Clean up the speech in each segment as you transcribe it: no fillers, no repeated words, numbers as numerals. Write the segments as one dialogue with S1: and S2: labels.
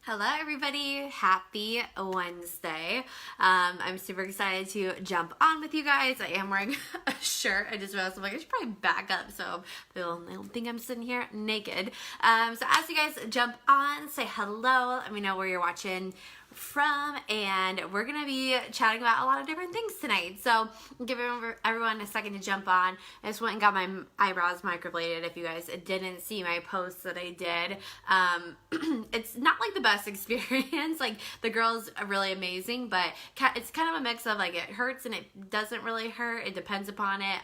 S1: Hello everybody, happy Wednesday. I'm super excited to jump on with you guys. I am wearing a shirt. I just realized I should probably back up so they don't think I'm sitting here naked. So as you guys jump on, say hello, let me know where you're watching from, and we're gonna be chatting about a lot of different things tonight. So give everyone a second to jump on. I just went and got my eyebrows microbladed. If you guys didn't see my post that I did, it's not like the best experience. Like, the girl's really amazing, but it's kind of a mix of like it hurts and it doesn't really hurt. It depends upon it,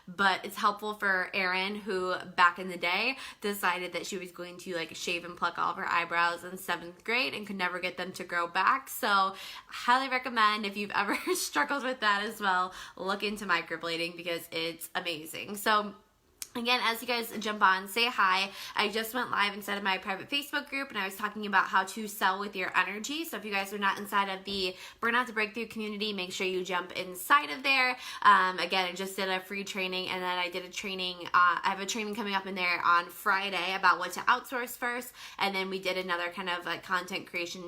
S1: but it's helpful for Erin, who back in the day decided that she was going to like shave and pluck all of her eyebrows in 7th grade and could never get them to grow back. So highly recommend, if you've ever struggled with that as well, look into microblading because it's amazing. So again, as you guys jump on, say hi. I just went live inside of my private Facebook group and I was talking about how to sell with your energy. So if you guys are not inside of the Burnout to Breakthrough community, make sure you jump inside of there. Again, I just did a free training, and then I did a training. I have a training coming up in there on Friday about what to outsource first. And then we did another kind of like content creation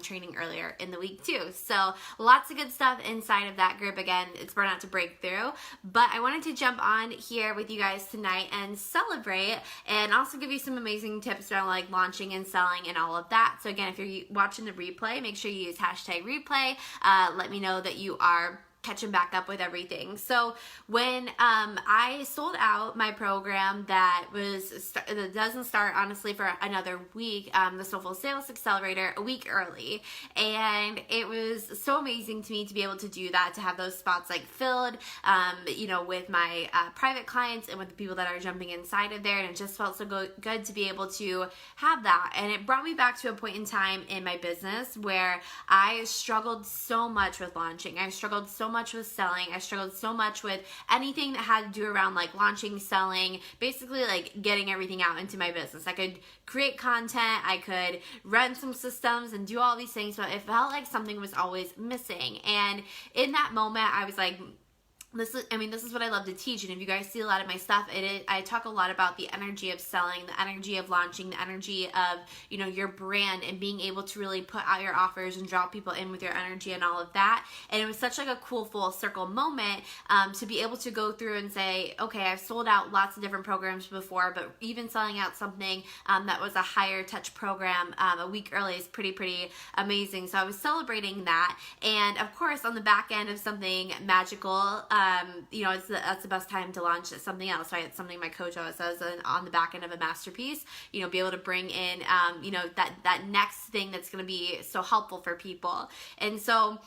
S1: training earlier in the week too. So lots of good stuff inside of that group. Again, it's Burnout to Breakthrough. But I wanted to jump on here with you guys tonight and celebrate, and also give you some amazing tips around like launching and selling and all of that. So again, if you're watching the replay, make sure you use #replay. Let me know that you are catching back up with everything. So when I sold out my program that doesn't start honestly for another week, the Soulful Sales Accelerator, a week early, and it was so amazing to me to be able to do that, to have those spots like filled, with my private clients and with the people that are jumping inside of there, and it just felt so good to be able to have that. And it brought me back to a point in time in my business where I struggled so much with launching. I struggled so much with selling. I struggled so much with anything that had to do around like launching, selling, basically like getting everything out into my business. I could create content, I could run some systems and do all these things, but it felt like something was always missing. And in that moment, I was like, this is what I love to teach. And if you guys see a lot of my stuff, I talk a lot about the energy of selling, the energy of launching, the energy of, your brand, and being able to really put out your offers and draw people in with your energy and all of that. And it was such like a cool full circle moment to be able to go through and say, okay, I've sold out lots of different programs before, but even selling out something that was a higher touch program a week early is pretty amazing. So I was celebrating that. And of course, on the back end of something magical, that's the best time to launch something else, right? It's something my coach always says, and on the back end of a masterpiece, be able to bring in, that next thing that's going to be so helpful for people. And so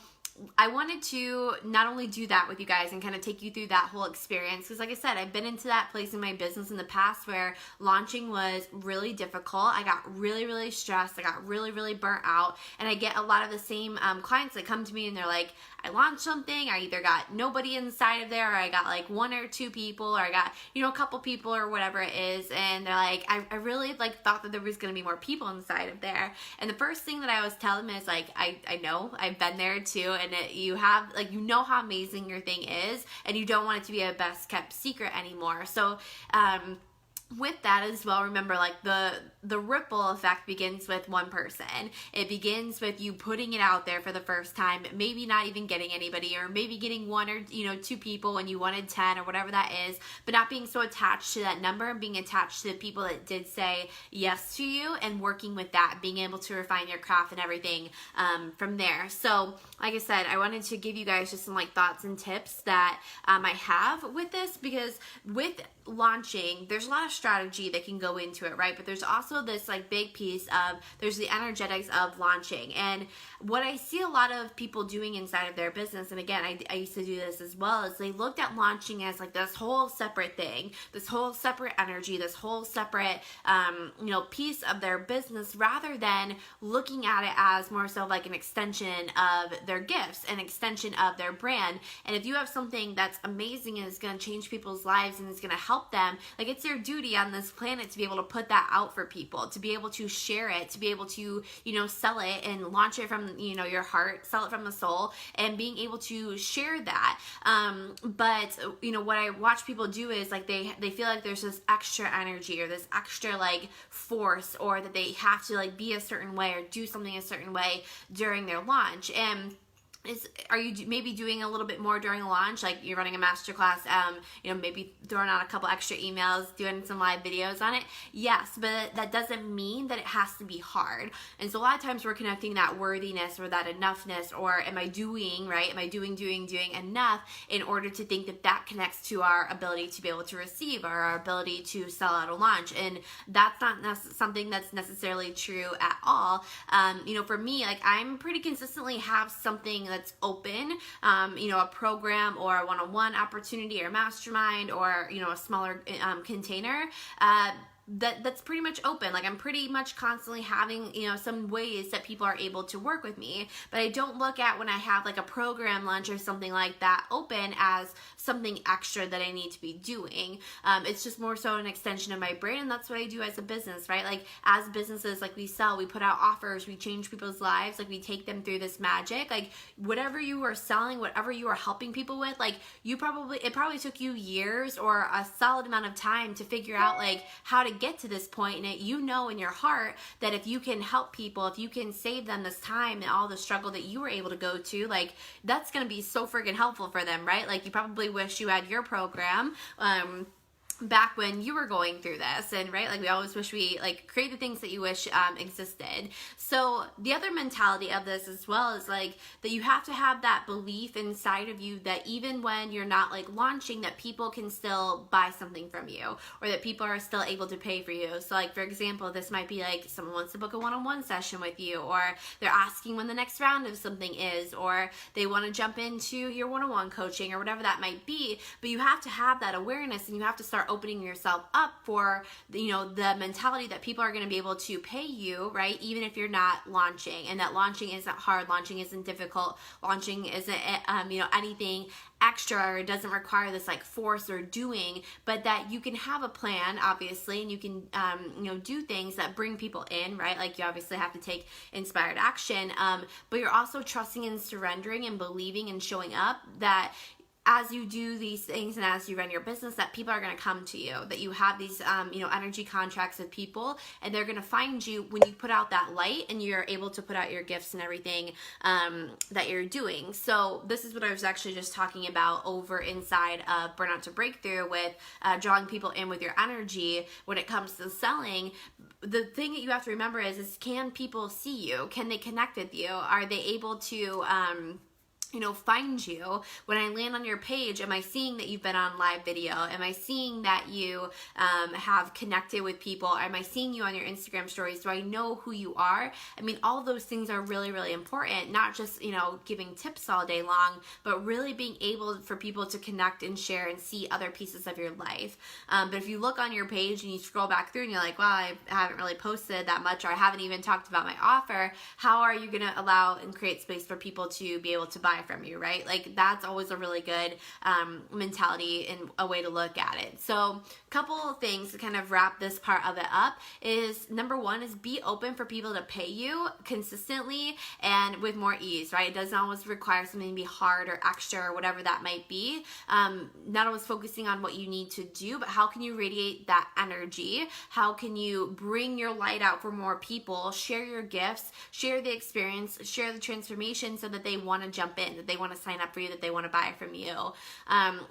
S1: I wanted to not only do that with you guys and kind of take you through that whole experience, because like I said, I've been into that place in my business in the past where launching was really difficult. I got really stressed. I got really burnt out, and I get a lot of the same clients that come to me and they're like, I launched something, I either got nobody inside of there, or I got like 1 or 2 people, or I got, a couple people or whatever it is, and they're like, I really like thought that there was going to be more people inside of there. And the first thing that I always tell them is like, I know, I've been there too, and you have, like, how amazing your thing is, and you don't want it to be a best kept secret anymore. So, with that as well, remember, like, the ripple effect begins with one person. It begins with you putting it out there for the first time, maybe not even getting anybody, or maybe getting 1 or 2 people when you wanted 10 or whatever that is, but not being so attached to that number and being attached to the people that did say yes to you, and working with that, being able to refine your craft and everything from there. So like I said, I wanted to give you guys just some like thoughts and tips that I have with this, because with launching, there's a lot of strategy that can go into it, right? But there's also this like big piece of, there's the energetics of launching. And what I see a lot of people doing inside of their business, and again, I used to do this as well, is they looked at launching as like this whole separate thing, this whole separate energy, this whole separate piece of their business, rather than looking at it as more so like an extension of their gifts, an extension of their brand. And if you have something that's amazing and is going to change people's lives and is going to help help them, like it's your duty on this planet to be able to put that out for people, to be able to share it, to be able to, you know, sell it and launch it from, you know, your heart, sell it from the soul, and being able to share that. But you know, what I watch people do is like they feel like there's this extra energy or this extra like force, or that they have to like be a certain way or do something a certain way during their launch. And are you maybe doing a little bit more during a launch, like you're running a masterclass, you know, maybe throwing out a couple extra emails, doing some live videos on it? Yes, but that doesn't mean that it has to be hard. And so a lot of times we're connecting that worthiness or that enoughness, or am I doing, right? Am I doing enough in order to think that that connects to our ability to be able to receive, or our ability to sell out a launch? And that's not something that's necessarily true at all. You know, for me, like I'm pretty consistently have something that's open, you know, a program or a one-on-one opportunity or mastermind, or, you know, a smaller container, that's pretty much open. Like I'm pretty much constantly having, you know, some ways that people are able to work with me, but I don't look at when I have like a program lunch or something like that open as something extra that I need to be doing. It's just more so an extension of my brain, and that's what I do as a business, right? Like as businesses, like we sell, we put out offers, we change people's lives, like we take them through this magic. Like whatever you are selling, whatever you are helping people with, like it probably took you years or a solid amount of time to figure out like how to get to this point. And you know in your heart that if you can help people, if you can save them this time and all the struggle that you were able to go to, like that's going to be so freaking helpful for them, right? Like you probably wish you had your program back when you were going through this, and right, like we always wish we like create the things that you wish existed. So the other mentality of this as well is like that you have to have that belief inside of you that even when you're not like launching, that people can still buy something from you, or that people are still able to pay for you. So like for example, this might be like someone wants to book a one-on-one session with you, or they're asking when the next round of something is, or they want to jump into your one-on-one coaching or whatever that might be. But you have to have that awareness, and you have to start opening yourself up for, you know, the mentality that people are going to be able to pay you, right? Even if you're not launching, and that launching isn't hard, launching isn't difficult, launching isn't, you know, anything extra, or it doesn't require this like force or doing, but that you can have a plan, obviously, and you can, you know, do things that bring people in, right? Like you obviously have to take inspired action, but you're also trusting and surrendering and believing and showing up that as you do these things and as you run your business, that people are going to come to you, that you have these, you know, energy contracts with people, and they're going to find you when you put out that light and you're able to put out your gifts and everything that you're doing. So this is what I was actually just talking about over inside of Burnout to Breakthrough with drawing people in with your energy when it comes to selling. The thing that you have to remember is can people see you? Can they connect with you? Are they able to you know, find you? When I land on your page, am I seeing that you've been on live video? Am I seeing that you have connected with people? Am I seeing you on your Instagram stories? Do I know who you are? I mean, all those things are really, really important, not just, you know, giving tips all day long, but really being able for people to connect and share and see other pieces of your life. But if you look on your page and you scroll back through and you're like, well, I haven't really posted that much, or I haven't even talked about my offer, how are you going to allow and create space for people to be able to buy from you, right? Like that's always a really good mentality and a way to look at it. So a couple of things to kind of wrap this part of it up is, number one is be open for people to pay you consistently and with more ease, right? It doesn't always require something to be hard or extra or whatever that might be. Not always focusing on what you need to do, but how can you radiate that energy? How can you bring your light out for more people, share your gifts, share the experience, share the transformation, so that they want to jump in, that they want to sign up for you, that they want to buy from you.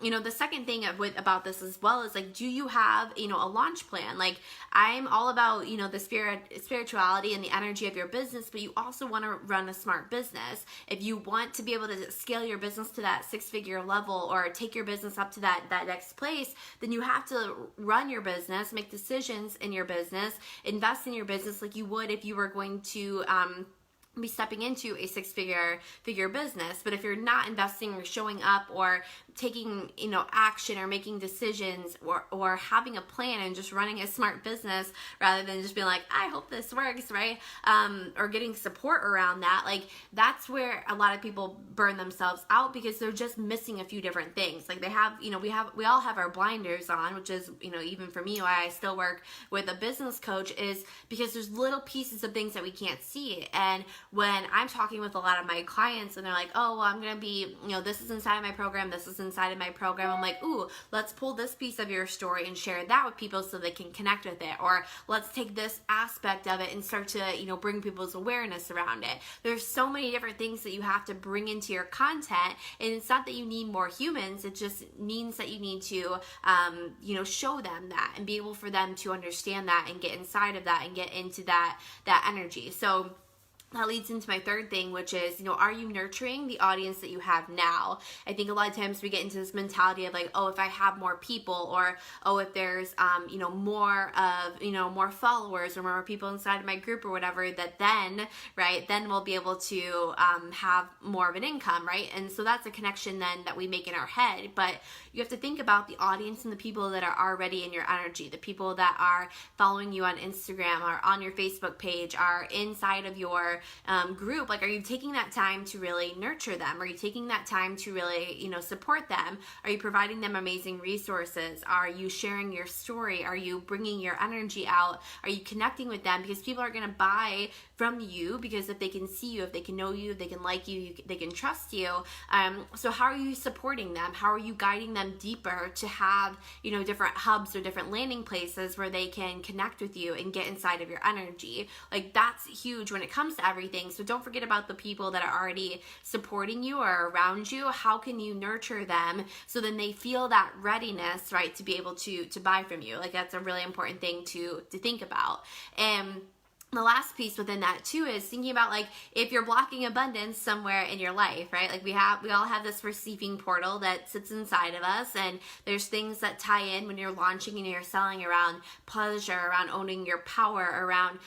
S1: You know, the second thing about this as well is like, do you have, you know, a launch plan? Like I'm all about, you know, the spirituality and the energy of your business, but you also want to run a smart business. If you want to be able to scale your business to that 6-figure level, or take your business up to that next place, then you have to run your business, make decisions in your business, invest in your business like you would if you were going to be stepping into a six-figure business. But if you're not investing or showing up or taking, action or making decisions or having a plan and just running a smart business rather than just being like, I hope this works, right? Or getting support around that, like that's where a lot of people burn themselves out, because they're just missing a few different things. Like they have, we all have our blinders on, which is, even for me, why I still work with a business coach, is because there's little pieces of things that we can't see. And when I'm talking with a lot of my clients and they're like, oh, well, I'm going to be, this is inside of my program, this is inside of my program. I'm like, ooh, let's pull this piece of your story and share that with people so they can connect with it. Or let's take this aspect of it and start to, bring people's awareness around it. There's so many different things that you have to bring into your content. And it's not that you need more humans. It just means that you need to, show them that and be able for them to understand that and get inside of that and get into that energy. So that leads into my third thing, which is, are you nurturing the audience that you have now? I think a lot of times we get into this mentality of like, oh, if I have more people, or, oh, if there's, more followers or more people inside of my group or whatever, that then we'll be able to have more of an income, right? And so that's a connection then that we make in our head. But you have to think about the audience and the people that are already in your energy, the people that are following you on Instagram or on your Facebook page, are inside of your group. Like, are you taking that time to really nurture them? Are you taking that time to really, support them? Are you providing them amazing resources? Are you sharing your story? Are you bringing your energy out? Are you connecting with them? Because people are going to buy from you because if they can see you, if they can know you, if they can like you, they can trust you. So how are you supporting them? How are you guiding them deeper to have, different hubs or different landing places where they can connect with you and get inside of your energy? Like, that's huge when it comes to everything. So don't forget about the people that are already supporting you or around you. How can you nurture them so then they feel that readiness, right, to be able to buy from you? Like, that's a really important thing to think about. And the last piece within that too is thinking about, like, if you're blocking abundance somewhere in your life, right? Like we all have this receiving portal that sits inside of us, and there's things that tie in when you're launching and you're selling around pleasure, around owning your power, around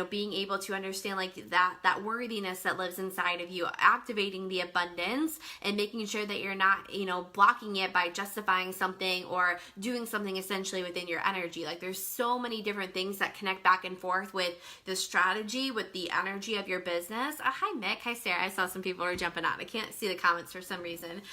S1: being able to understand like that worthiness that lives inside of you, activating the abundance and making sure that you're not blocking it by justifying something or doing something essentially within your energy. Like, there's so many different things that connect back and forth with the strategy, with the energy of your business. Hi, Mick. Hi, Sarah. I saw some people were jumping on. I can't see the comments for some reason.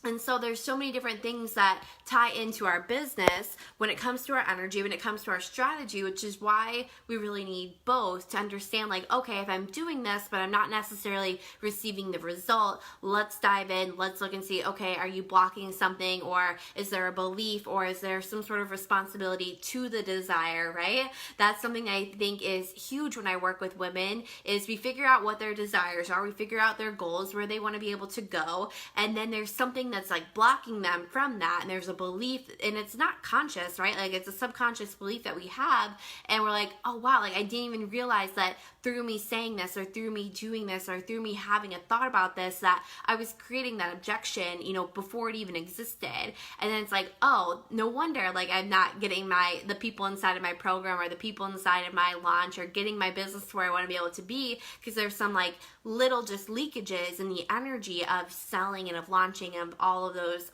S1: And so there's so many different things that tie into our business when it comes to our energy, when it comes to our strategy, which is why we really need both to understand, like, okay, if I'm doing this, but I'm not necessarily receiving the result, let's dive in. Let's look and see, okay, are you blocking something, or is there a belief, or is there some sort of responsibility to the desire, right? That's something I think is huge when I work with women, is we figure out what their desires are. We figure out their goals, where they want to be able to go. And then there's something that's like blocking them from that, and there's a belief, and it's not conscious, right? Like, it's a subconscious belief that we have, and we're like, oh wow, like I didn't even realize that through me saying this, or through me doing this, or through me having a thought about this, that I was creating that objection, before it even existed. And then it's like, oh, no wonder, like, I'm not getting the people inside of my program, or the people inside of my launch, or getting my business to where I want to be able to be, because there's some like little just leakages in the energy of selling and of launching, and of all of those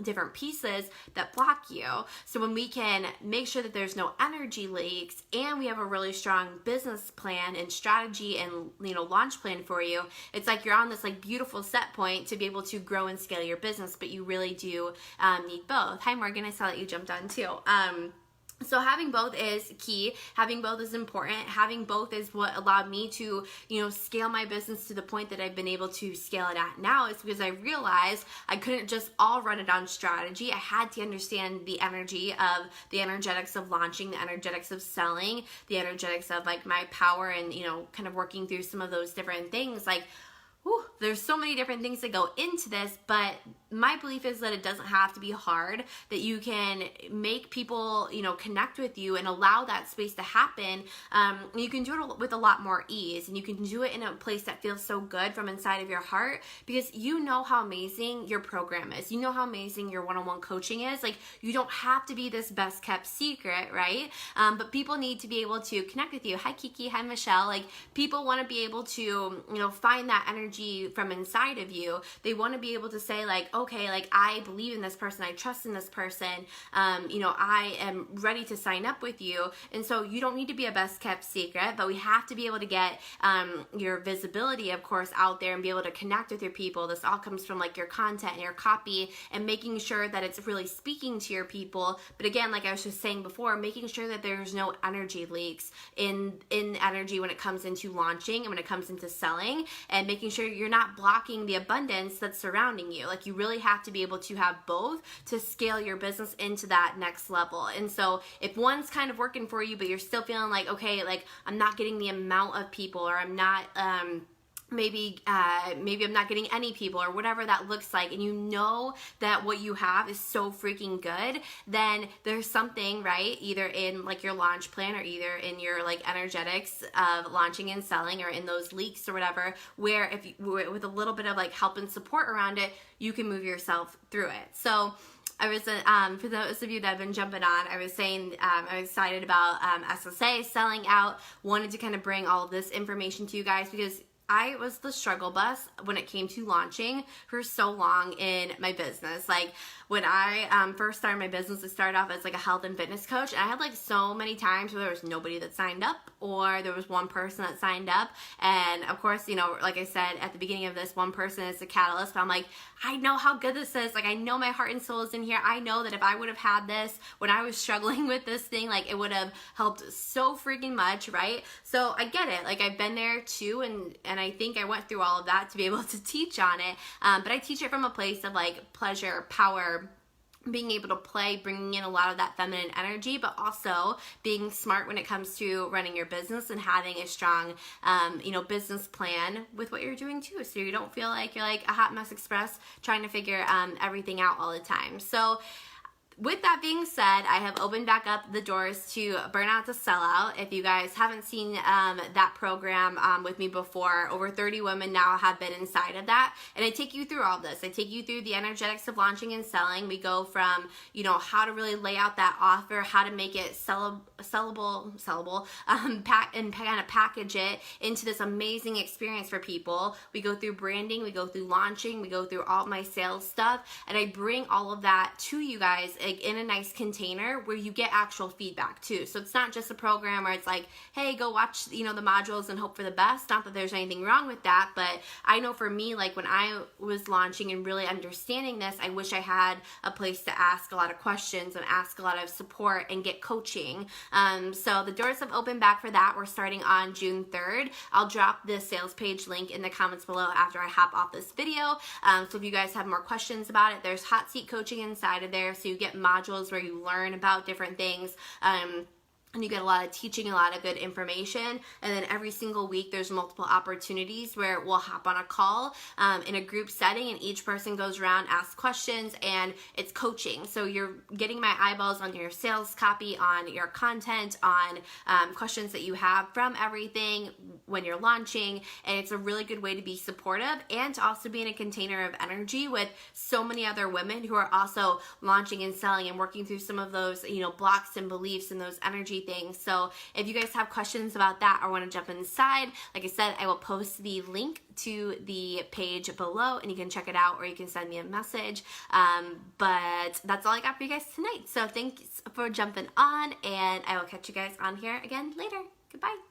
S1: different pieces that block you. So when we can make sure that there's no energy leaks, and we have a really strong business plan and strategy and launch plan for you, it's like you're on this like beautiful set point to be able to grow and scale your business. But you really do need both. Hi, Morgan. I saw that you jumped on too. So having both is key. Having both is important. Having both is what allowed me to, scale my business to the point that I've been able to scale it at now. It's because I realized I couldn't just all run it on strategy. I had to understand the energy of the energetics of launching, the energetics of selling, the energetics of like my power, and, kind of working through some of those different things. Like, there's so many different things that go into this, but my belief is that it doesn't have to be hard, that you can make people, you know, connect with you and allow that space to happen. You can do it with a lot more ease, and you can do it in a place that feels so good from inside of your heart, because you know how amazing your program is. You know how amazing your one-on-one coaching is. Like, you don't have to be this best kept secret, right? But people need to be able to connect with you. Hi, Kiki. Hi, Michelle. Like, people want to be able to, you know, find that energy from inside of you. They want to be able to say, like, okay, like, I believe in this person, I trust in this person, you know, I am ready to sign up with you. And so you don't need to be a best kept secret, but we have to be able to get your visibility, of course, out there and be able to connect with your people. This all comes from like your content and your copy, and making sure that it's really speaking to your people. But again, like I was just saying before, making sure that there's no energy leaks in energy when it comes into launching and when it comes into selling, and making sure you're not blocking the abundance that's surrounding you. Like, you really have to be able to have both to scale your business into that next level. And so if one's kind of working for you, but you're still feeling like, okay, like, I'm not getting the amount of people, or I'm not, maybe I'm not getting any people, or whatever that looks like, and you know that what you have is so freaking good, then there's something, right, either in like your launch plan, or either in your like energetics of launching and selling, or in those leaks or whatever, where if you, with a little bit of like help and support around it, you can move yourself through it. So I was, for those of you that have been jumping on, I was saying I'm excited about SSA selling out. Wanted to kind of bring all of this information to you guys, because I was the struggle bus when it came to launching for so long in my business. Like, when I first started my business, I started off as like a health and fitness coach, and I had like so many times where there was nobody that signed up, or there was one person that signed up. And of course, you know, like I said at the beginning of this, one person is the catalyst, but I'm like, I know how good this is. Like, I know my heart and soul is in here. I know that if I would have had this when I was struggling with this thing, like, it would have helped so freaking much, right? So I get it. Like, I've been there too, and I think I went through all of that to be able to teach on it. But I teach it from a place of like pleasure, power, being able to play, bringing in a lot of that feminine energy, but also being smart when it comes to running your business and having a strong, you know, business plan with what you're doing too. So you don't feel like you're like a hot mess express trying to figure everything out all the time. So with that being said, I have opened back up the doors to Burnout to Sellout. If you guys haven't seen that program with me before, over 30 women now have been inside of that. And I take you through all this. I take you through the energetics of launching and selling. We go from, you know, how to really lay out that offer, how to make it sellable, and kind of package it into this amazing experience for people. We go through branding, we go through launching, we go through all my sales stuff, and I bring all of that to you guys in a nice container where you get actual feedback too. So it's not just a program where it's like, hey, go watch, you know, the modules and hope for the best. Not that there's anything wrong with that, but I know for me, like, when I was launching and really understanding this, I wish I had a place to ask a lot of questions and ask a lot of support and get coaching. So the doors have opened back for that. We're starting on June 3rd. I'll drop the sales page link in the comments below after I hop off this video. So if you guys have more questions about it, there's hot seat coaching inside of there. So you get modules where you learn about different things. And you get a lot of teaching, a lot of good information. And then every single week there's multiple opportunities where we'll hop on a call in a group setting, and each person goes around, asks questions, and it's coaching. So you're getting my eyeballs on your sales copy, on your content, on questions that you have from everything when you're launching. And it's a really good way to be supportive and to also be in a container of energy with so many other women who are also launching and selling and working through some of those, you know, blocks and beliefs and those energy things. So if you guys have questions about that or want to jump inside, like I said, I will post the link to the page below and you can check it out, or you can send me a message. But that's all I got for you guys tonight. So thanks for jumping on, and I will catch you guys on here again later. Goodbye.